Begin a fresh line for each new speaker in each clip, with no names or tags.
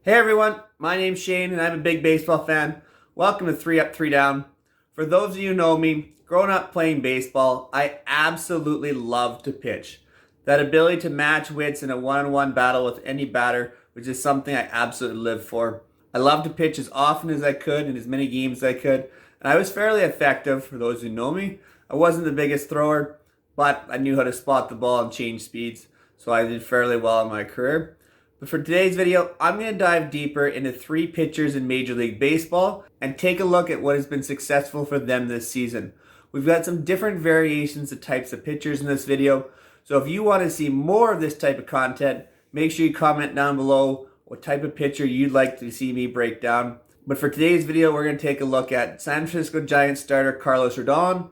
Hey everyone, my name's Shane and I'm a big baseball fan. Welcome to 3 Up, 3 Down. For those of you who know me, growing up playing baseball, I absolutely love to pitch. That ability to match wits in a one-on-one battle with any batter, which is something I absolutely live for. I love to pitch as often as I could in as many games as I could, and I was fairly effective. For those who know me, I wasn't the biggest thrower, but I knew how to spot the ball and change speeds, so I did fairly well in my career. But for today's video, I'm going to dive deeper into 3 pitchers in Major League Baseball and take a look at what has been successful for them this season. We've got some different variations of types of pitchers in this video, so if you want to see more of this type of content, make sure you comment down below what type of pitcher you'd like to see me break down. But for today's video, we're going to take a look at San Francisco Giants starter Carlos Rodon,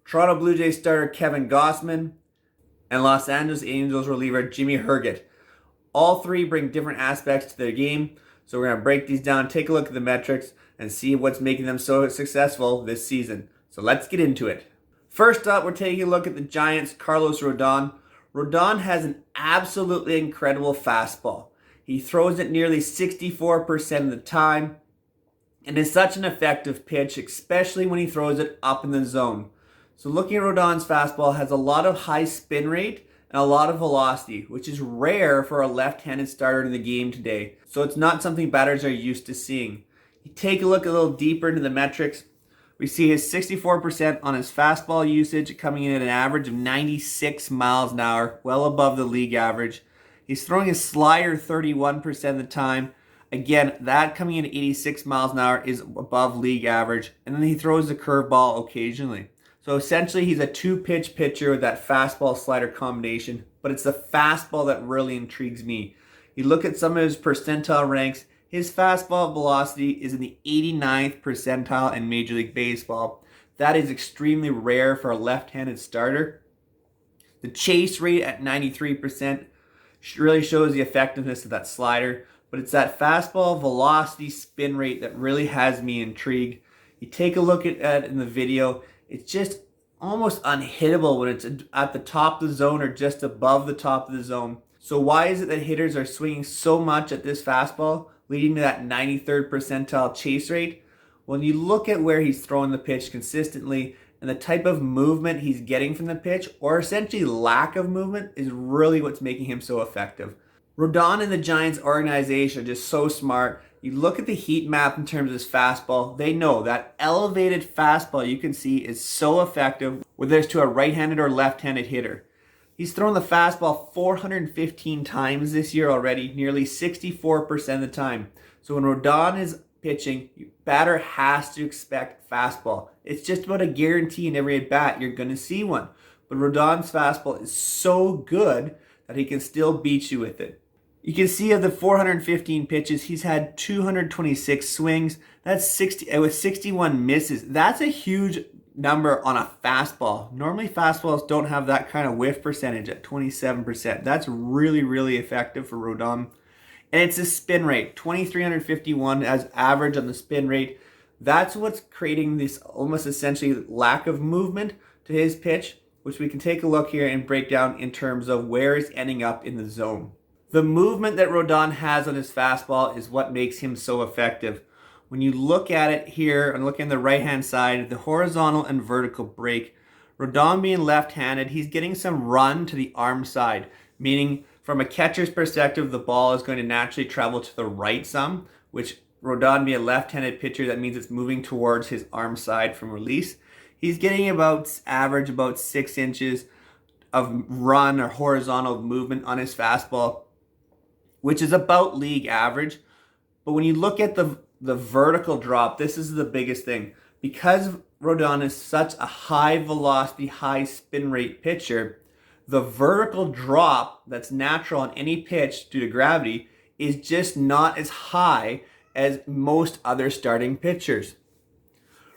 Toronto Blue Jays starter Kevin Gausman, and Los Angeles Angels reliever Jimmy Herget. All 3 bring different aspects to their game, so we're going to break these down, take a look at the metrics, and see what's making them so successful this season. So let's get into it. First up, we're taking a look at the Giants' Carlos Rodon. Rodon has an absolutely incredible fastball. He throws it nearly 64% of the time, and is such an effective pitch, especially when he throws it up in the zone. So looking at Rodon's fastball, has a lot of high spin rate and a lot of velocity, which is rare for a left-handed starter in the game today. So it's not something batters are used to seeing. You take a look a little deeper into the metrics. We see his 64% on his fastball usage coming in at an average of 96 miles an hour, well above the league average. He's throwing his slider 31% of the time. Again, that coming in at 86 miles an hour is above league average. And then he throws the curveball occasionally. So essentially, he's a 2-pitch pitcher with that fastball-slider combination, but it's the fastball that really intrigues me. You look at some of his percentile ranks, his fastball velocity is in the 89th percentile in Major League Baseball. That is extremely rare for a left-handed starter. The chase rate at 93% really shows the effectiveness of that slider, but it's that fastball velocity spin rate that really has me intrigued. You take a look at it in the video, it's just almost unhittable when it's at the top of the zone or just above the top of the zone. So why is it that hitters are swinging so much at this fastball, leading to that 93rd percentile chase rate? When you look at where he's throwing the pitch consistently and the type of movement he's getting from the pitch, or essentially lack of movement, is really what's making him so effective. Rodon and the Giants organization are just so smart. You look at the heat map in terms of his fastball, they know that elevated fastball you can see is so effective whether it's to a right-handed or left-handed hitter. He's thrown the fastball 415 times this year already, nearly 64% of the time. So when Rodon is pitching, batter has to expect fastball. It's just about a guarantee in every at-bat you're going to see one. But Rodon's fastball is so good that he can still beat you with it. You can see of the 415 pitches, he's had 226 swings. That's 60 with 61 misses. That's a huge number on a fastball. Normally fastballs don't have that kind of whiff percentage at 27%. That's really, really effective for Rodon. And it's a spin rate, 2,351 as average on the spin rate. That's what's creating this almost essentially lack of movement to his pitch, which we can take a look here and break down in terms of where he's ending up in the zone. The movement that Rodon has on his fastball is what makes him so effective. When you look at it here and look on the right-hand side, the horizontal and vertical break, Rodon being left-handed, he's getting some run to the arm side, meaning from a catcher's perspective, the ball is going to naturally travel to the right some, which Rodon being a left-handed pitcher, that means it's moving towards his arm side from release. He's getting about 6 inches of run or horizontal movement on his fastball, which is about league average. But when you look at the vertical drop, this is the biggest thing. Because Rodon is such a high velocity, high spin rate pitcher, the vertical drop that's natural on any pitch due to gravity is just not as high as most other starting pitchers.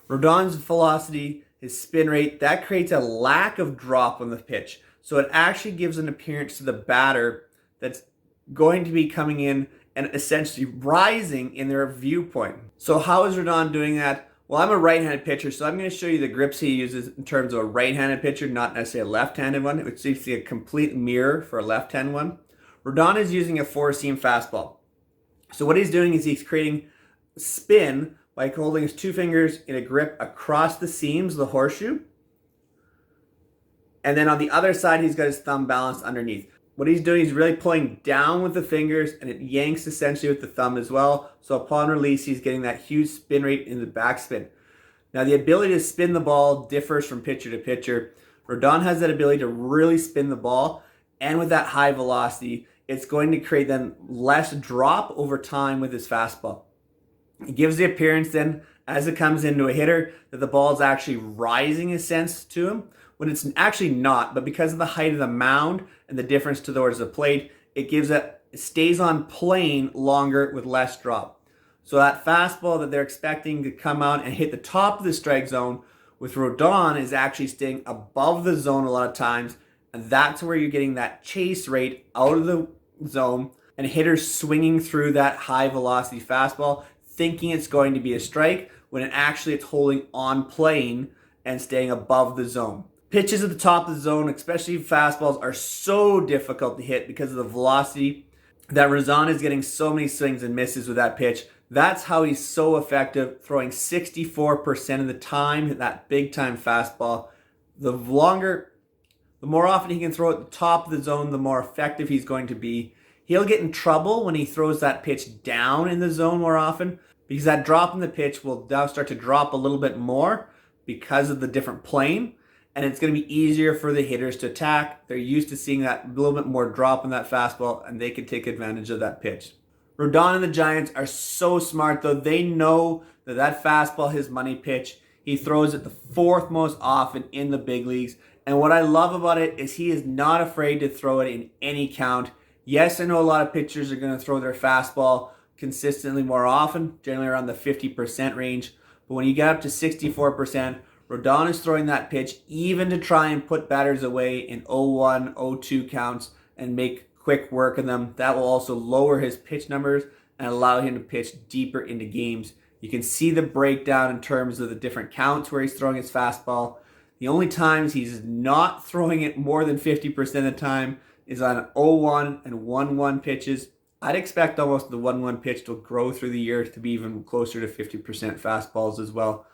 Rodon's velocity, his spin rate, that creates a lack of drop on the pitch. So it actually gives an appearance to the batter that's going to be coming in and essentially rising in their viewpoint. So how is Rodon doing that? Well, I'm a right-handed pitcher, so I'm going to show you the grips he uses in terms of a right-handed pitcher, not necessarily a left-handed one, which you see a complete mirror for a left-handed one. Rodon is using a four-seam fastball. So what he's doing is he's creating spin by holding his two fingers in a grip across the seams, the horseshoe. And then on the other side, he's got his thumb balanced underneath. What he's doing is really pulling down with the fingers, and it yanks essentially with the thumb as well. So upon release, he's getting that huge spin rate in the backspin. Now, the ability to spin the ball differs from pitcher to pitcher. Rodon has that ability to really spin the ball, and with that high velocity, it's going to create then less drop over time with his fastball. It gives the appearance then, as it comes into a hitter, that the ball is actually rising a sense to him, when it's actually not, but because of the height of the mound and the difference towards the plate, it stays on plane longer with less drop. So that fastball that they're expecting to come out and hit the top of the strike zone with Rodon is actually staying above the zone a lot of times, and that's where you're getting that chase rate out of the zone and hitters swinging through that high velocity fastball thinking it's going to be a strike when it's holding on plane and staying above the zone. Pitches at the top of the zone, especially fastballs, are so difficult to hit because of the velocity that Rodon is getting so many swings and misses with that pitch. That's how he's so effective, throwing 64% of the time that big time fastball. The more often he can throw at the top of the zone, the more effective he's going to be. He'll get in trouble when he throws that pitch down in the zone more often, because that drop in the pitch will now start to drop a little bit more because of the different plane. And it's going to be easier for the hitters to attack. They're used to seeing that little bit more drop in that fastball, and they can take advantage of that pitch. Rodon and the Giants are so smart, though. They know that fastball, his money pitch, he throws it the fourth most often in the big leagues. And what I love about it is he is not afraid to throw it in any count. Yes, I know a lot of pitchers are going to throw their fastball consistently more often, generally around the 50% range. But when you get up to 64%, Rodon is throwing that pitch even to try and put batters away in 0-1, 0-2 counts and make quick work of them. That will also lower his pitch numbers and allow him to pitch deeper into games. You can see the breakdown in terms of the different counts where he's throwing his fastball. The only times he's not throwing it more than 50% of the time is on 0-1 and 1-1 pitches. I'd expect almost the 1-1 pitch to grow through the year to be even closer to 50% fastballs as well.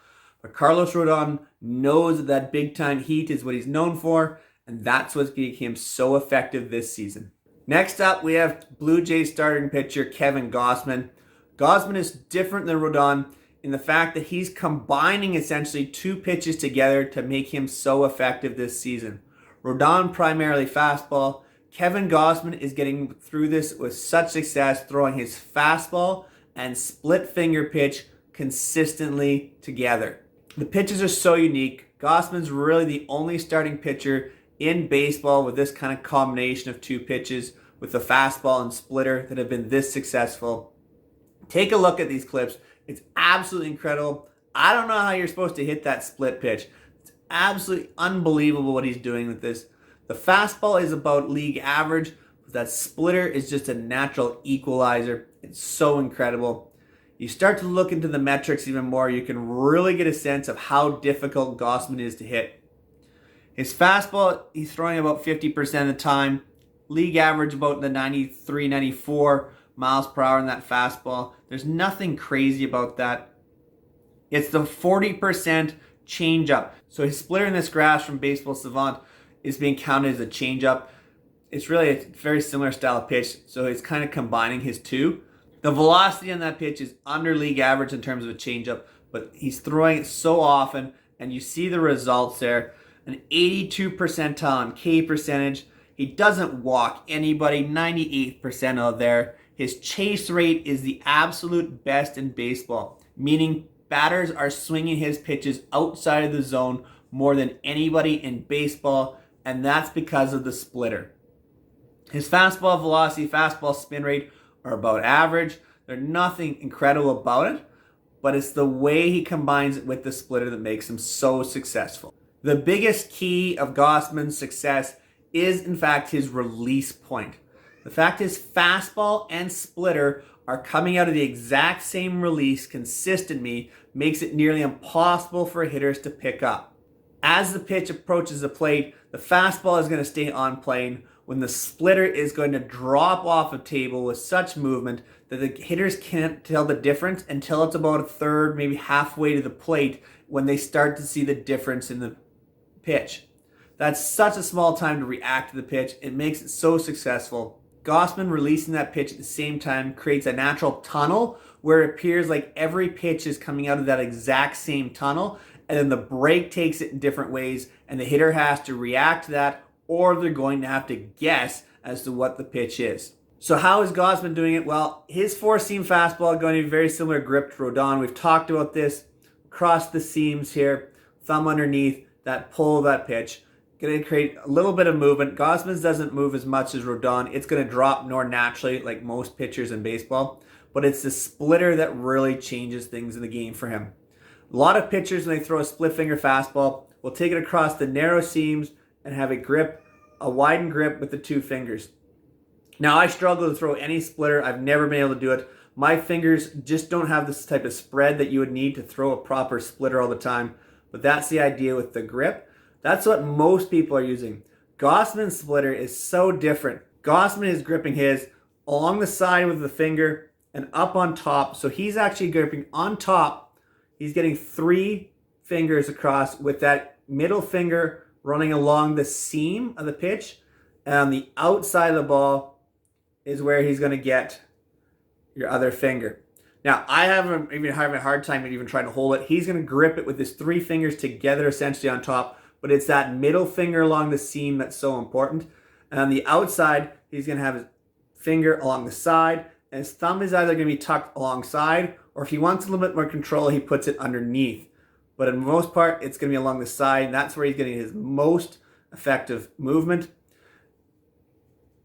But Carlos Rodon knows that big time heat is what he's known for, and that's what's making him so effective this season. Next up, we have Blue Jays starting pitcher Kevin Gausman. Gausman is different than Rodon in the fact that he's combining essentially two pitches together to make him so effective this season. Rodon primarily fastball. Kevin Gausman is getting through this with such success, throwing his fastball and split finger pitch consistently together. The pitches are so unique. Gausman's really the only starting pitcher in baseball with this kind of combination of two pitches with the fastball and splitter that have been this successful. Take a look at these clips. It's absolutely incredible. I don't know how you're supposed to hit that split pitch. It's absolutely unbelievable what he's doing with this. The fastball is about league average, but that splitter is just a natural equalizer. It's so incredible. You start to look into the metrics even more, you can really get a sense of how difficult Gausman is to hit. His fastball, he's throwing about 50% of the time. League average about the 93, 94 miles per hour in that fastball. There's nothing crazy about that. It's the 40% changeup. So his splitter in this graph from BaseballSavant is being counted as a changeup. It's really a very similar style of pitch, so it's kind of combining his two. The velocity on that pitch is under league average in terms of a changeup, but he's throwing it so often, and you see the results there. An 82 percentile on K percentage. He doesn't walk anybody, 98% out there. His chase rate is the absolute best in baseball, meaning batters are swinging his pitches outside of the zone more than anybody in baseball, and that's because of the splitter. His fastball velocity, fastball spin rate are about average. There's nothing incredible about it, but it's the way he combines it with the splitter that makes him so successful. The biggest key of Gausman's success is, in fact, his release point. The fact his fastball and splitter are coming out of the exact same release consistently makes it nearly impossible for hitters to pick up. As the pitch approaches the plate, the fastball is going to stay on plane when the splitter is going to drop off a table with such movement that the hitters can't tell the difference until it's about a third, maybe halfway to the plate when they start to see the difference in the pitch. That's such a small time to react to the pitch. It makes it so successful. Gausman releasing that pitch at the same time creates a natural tunnel where it appears like every pitch is coming out of that exact same tunnel, and then the break takes it in different ways, and the hitter has to react to that, or they're going to have to guess as to what the pitch is. So how is Gausman doing it? Well, his four-seam fastball going to be very similar grip to Rodon. We've talked about this. Across the seams here, thumb underneath, that pull of that pitch. Going to create a little bit of movement. Gausman's doesn't move as much as Rodon. It's going to drop more naturally like most pitchers in baseball. But it's the splitter that really changes things in the game for him. A lot of pitchers, when they throw a split finger fastball, will take it across the narrow seams and have a widened grip with the two fingers. Now, I struggle to throw any splitter. I've never been able to do it. My fingers just don't have this type of spread that you would need to throw a proper splitter all the time. But that's the idea with the grip. That's what most people are using. Gausman's splitter is so different. Gausman is gripping his along the side with the finger and up on top. So he's actually gripping on top. He's getting 3 fingers across with that middle finger running along the seam of the pitch. And on the outside of the ball is where he's going to get your other finger. Now, I haven't even having a hard time even trying to hold it. He's going to grip it with his 3 fingers together essentially on top. But it's that middle finger along the seam that's so important. And on the outside, he's going to have his finger along the side. And his thumb is either going to be tucked alongside, or if he wants a little bit more control, he puts it underneath. But in most part, it's going to be along the side. And that's where he's getting his most effective movement.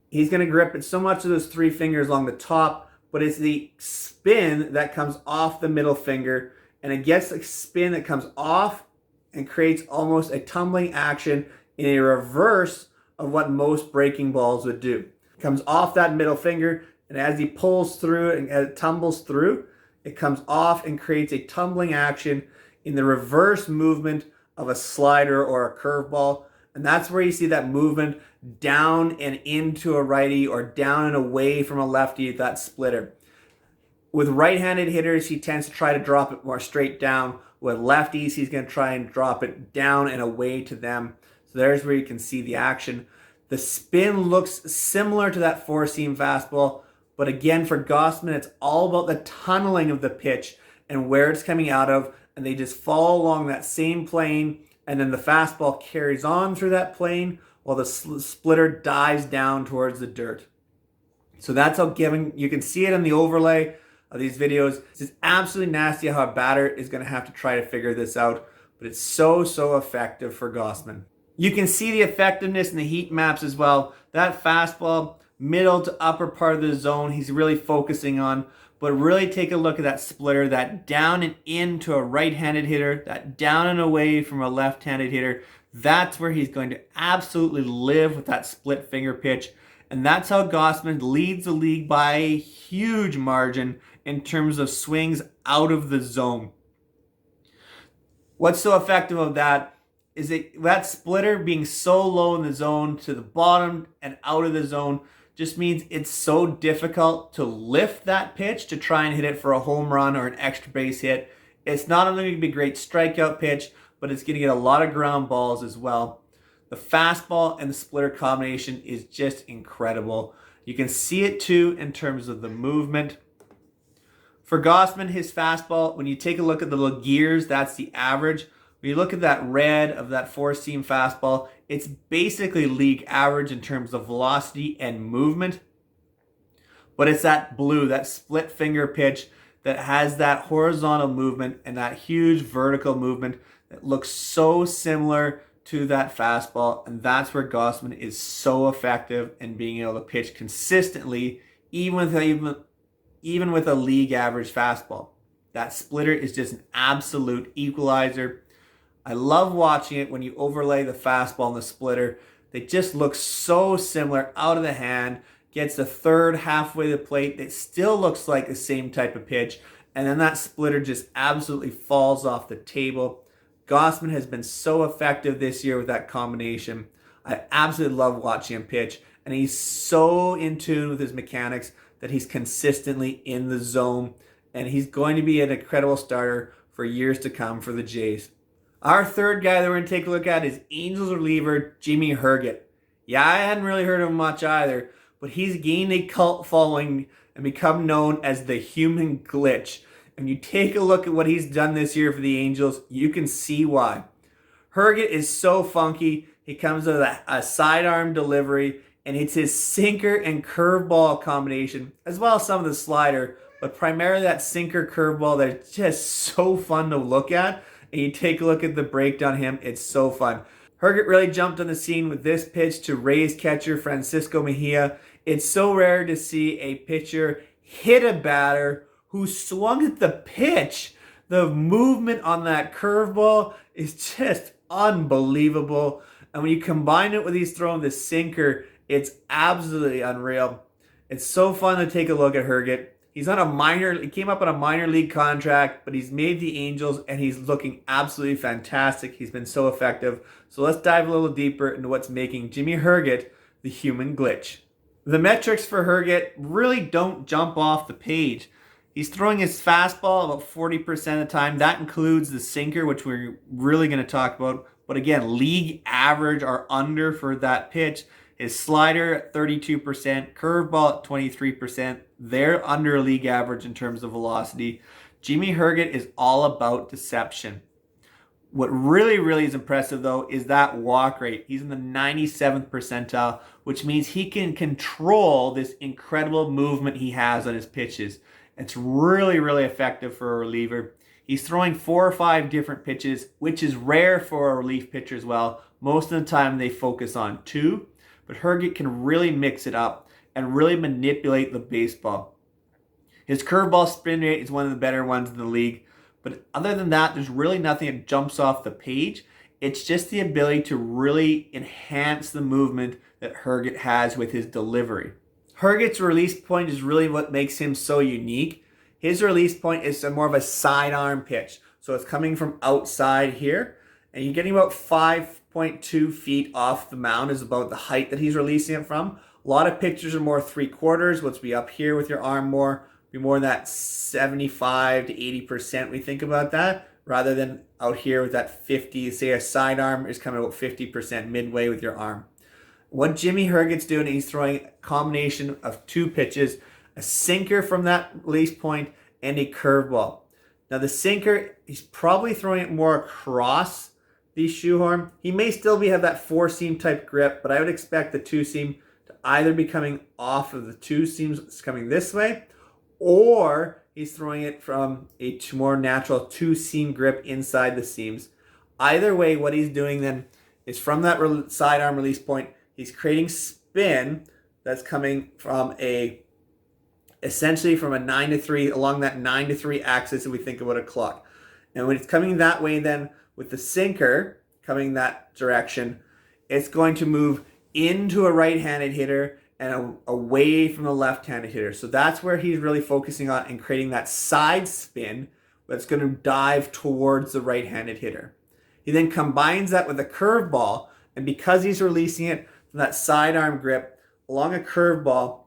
He's going to grip it so much of those 3 fingers along the top, but it's the spin that comes off the middle finger. And it gets a spin that comes off and creates almost a tumbling action in a reverse of what most breaking balls would do. It comes off that middle finger, and as he pulls through and as it tumbles through, it comes off and creates a tumbling action in the reverse movement of a slider or a curveball. And that's where you see that movement down and into a righty or down and away from a lefty, that splitter. With right-handed hitters, he tends to try to drop it more straight down. With lefties, he's going to try and drop it down and away to them. So there's where you can see the action. The spin looks similar to that four-seam fastball, but again, for Gausman, it's all about the tunneling of the pitch and where it's coming out of, and they just follow along that same plane, and then the fastball carries on through that plane while the splitter dives down towards the dirt. So that's how you can see it in the overlay of these videos. It's just absolutely nasty how a batter is going to have to try to figure this out, but it's so effective for Gausman. You can see the effectiveness in the heat maps as well. That fastball, middle to upper part of the zone, he's really focusing on, but really take a look at that splitter, that down and into a right-handed hitter, that down and away from a left-handed hitter. That's where he's going to absolutely live with that split finger pitch. And that's how Gausman leads the league by a huge margin in terms of swings out of the zone. What's so effective of that is that splitter being so low in the zone to the bottom and out of the zone just means it's so difficult to lift that pitch to try and hit it for a home run or an extra base hit. It's not only going to be a great strikeout pitch, but it's going to get a lot of ground balls as well. The fastball and the splitter combination is just incredible. You can see it too in terms of the movement. For Gausman, his fastball, when you take a look at the little gears, that's the average. When you look at that red of that four-seam fastball, it's basically league average in terms of velocity and movement. But it's that blue, that split finger pitch that has that horizontal movement and that huge vertical movement that looks so similar to that fastball. And that's where Gausman is so effective in being able to pitch consistently, even with a league average fastball. That splitter is just an absolute equalizer. I love watching it when you overlay the fastball and the splitter. They just look so similar out of the hand. Gets the third halfway to the plate. It still looks like the same type of pitch. And then that splitter just absolutely falls off the table. Gausman has been so effective this year with that combination. I absolutely love watching him pitch. And he's so in tune with his mechanics that he's consistently in the zone, and he's going to be an incredible starter for years to come for the Jays. Our third guy that we're going to take a look at is Angels reliever Jimmy Herget. Yeah, I hadn't really heard of him much either, but he's gained a cult following and become known as the human glitch. And you take a look at what he's done this year for the Angels, you can see why. Herget is so funky. He comes with a sidearm delivery, and it's his sinker and curveball combination, as well as some of the slider, but primarily that sinker curveball that's just so fun to look at. And you take a look at the breakdown of him, it's so fun. Herget really jumped on the scene with this pitch to Rays catcher Francisco Mejia. It's so rare to see a pitcher hit a batter who swung at the pitch. The movement on that curveball is just unbelievable. And when you combine it with he's throwing the sinker, it's absolutely unreal. It's so fun to take a look at Herget. He came up on a minor league contract, but he's made the Angels and he's looking absolutely fantastic. He's been so effective. So let's dive a little deeper into what's making Jimmy Herget the human glitch. The metrics for Herget really don't jump off the page. He's throwing his fastball about 40% of the time. That includes the sinker, which we're really going to talk about. But again, league average are under for that pitch. His slider at 32%, curveball at 23%. They're under league average in terms of velocity. Jimmy Herget is all about deception. What really is impressive, though, is that walk rate. He's in the 97th percentile, which means he can control this incredible movement he has on his pitches. It's really effective for a reliever. He's throwing 4 or 5 different pitches, which is rare for a relief pitcher as well. Most of the time they focus on 2, but Herget can really mix it up and really manipulate the baseball. His curveball spin rate is one of the better ones in the league, but other than that, there's really nothing that jumps off the page. It's just the ability to really enhance the movement that Herget has with his delivery. Herget's release point is really what makes him so unique. His release point is more of a sidearm pitch. So it's coming from outside here, and you're getting about 5.2 feet off the mound is about the height that he's releasing it from. A lot of pitchers are more 3/4, which be up here with your arm more, be more in that 75 to 80% we think about that, rather than out here with that 50, say a sidearm is coming about 50% midway with your arm. What Jimmy Herget's doing, he's throwing a combination of 2 pitches, a sinker from that release point and a curveball. Now the sinker, he's probably throwing it more across the shoehorn. He may still have that 4-seam type grip, but I would expect the 2-seam to either be coming off of the 2 seams coming this way, or he's throwing it from a more natural 2-seam grip inside the seams. Either way, what he's doing then is from that sidearm release point, he's creating spin that's coming from essentially from a 9 to 3, along that 9 to 3 axis if we think about a clock. And when it's coming that way then, with the sinker coming that direction, it's going to move into a right-handed hitter and away from the left-handed hitter. So that's where he's really focusing on and creating that side spin that's going to dive towards the right-handed hitter. He then combines that with a curveball, and because he's releasing it from that sidearm grip along a curveball,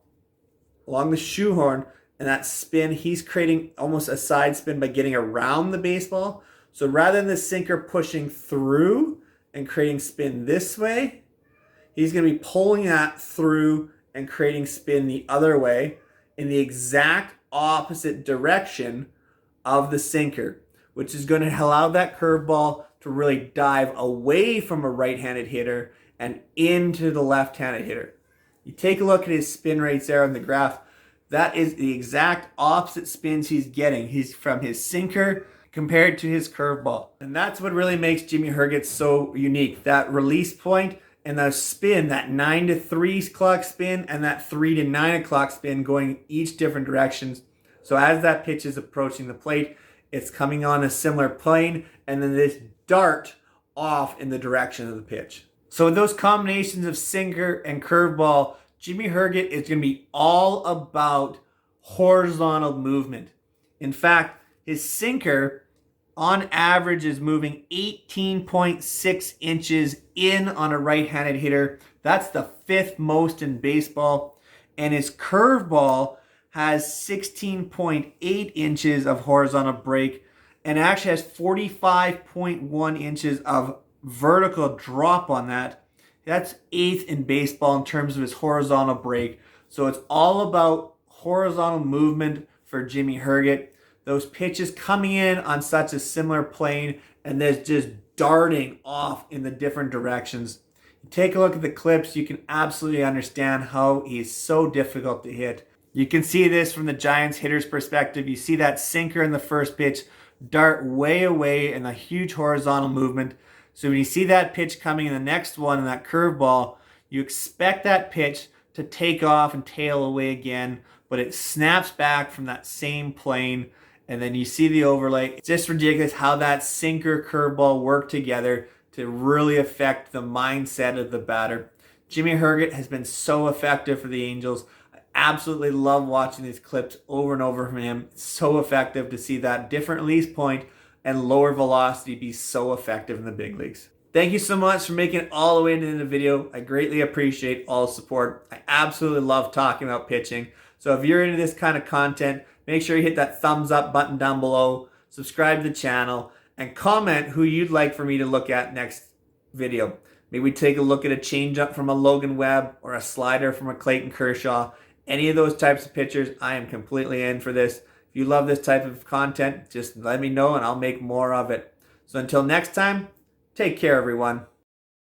along the shoehorn, and that spin, he's creating almost a side spin by getting around the baseball. So rather than the sinker pushing through and creating spin this way, he's going to be pulling that through and creating spin the other way in the exact opposite direction of the sinker, which is going to allow that curveball to really dive away from a right-handed hitter and into the left-handed hitter. You take a look at his spin rates there on the graph. That is the exact opposite spins he's getting. He's from his sinker compared to his curveball. And that's what really makes Jimmy Herget so unique. That release point and that spin, that 9 to 3 clock spin and that 3 to 9 o'clock spin going each different directions. So as that pitch is approaching the plate, it's coming on a similar plane, and then this dart off in the direction of the pitch. So with those combinations of sinker and curveball, Jimmy Herget is going to be all about horizontal movement. In fact, his sinker on average is moving 18.6 inches in on a right-handed hitter. That's the 5th most in baseball. And his curveball has 16.8 inches of horizontal break and actually has 45.1 inches of vertical drop on that. That's 8th in baseball in terms of his horizontal break. So it's all about horizontal movement for Jimmy Herget. Those pitches coming in on such a similar plane and there's just darting off in the different directions. Take a look at the clips. You can absolutely understand how he's so difficult to hit. You can see this from the Giants hitter's perspective. You see that sinker in the first pitch dart way away and a huge horizontal movement. So when you see that pitch coming in the next one and that curveball, you expect that pitch to take off and tail away again, but it snaps back from that same plane. And then you see the overlay. It's just ridiculous how that sinker curveball work together to really affect the mindset of the batter. Jimmy Herget has been so effective for the Angels. I absolutely love watching these clips over and over from him. It's so effective to see that different release point and lower velocity be so effective in the big leagues. Thank you so much for making it all the way into the video. I greatly appreciate all the support. I absolutely love talking about pitching. So if you're into this kind of content, make sure you hit that thumbs up button down below, subscribe to the channel, and comment who you'd like for me to look at next video. Maybe we take a look at a changeup from a Logan Webb or a slider from a Clayton Kershaw. Any of those types of pitchers, I am completely in for this. If you love this type of content, just let me know and I'll make more of it. So until next time, take care, everyone.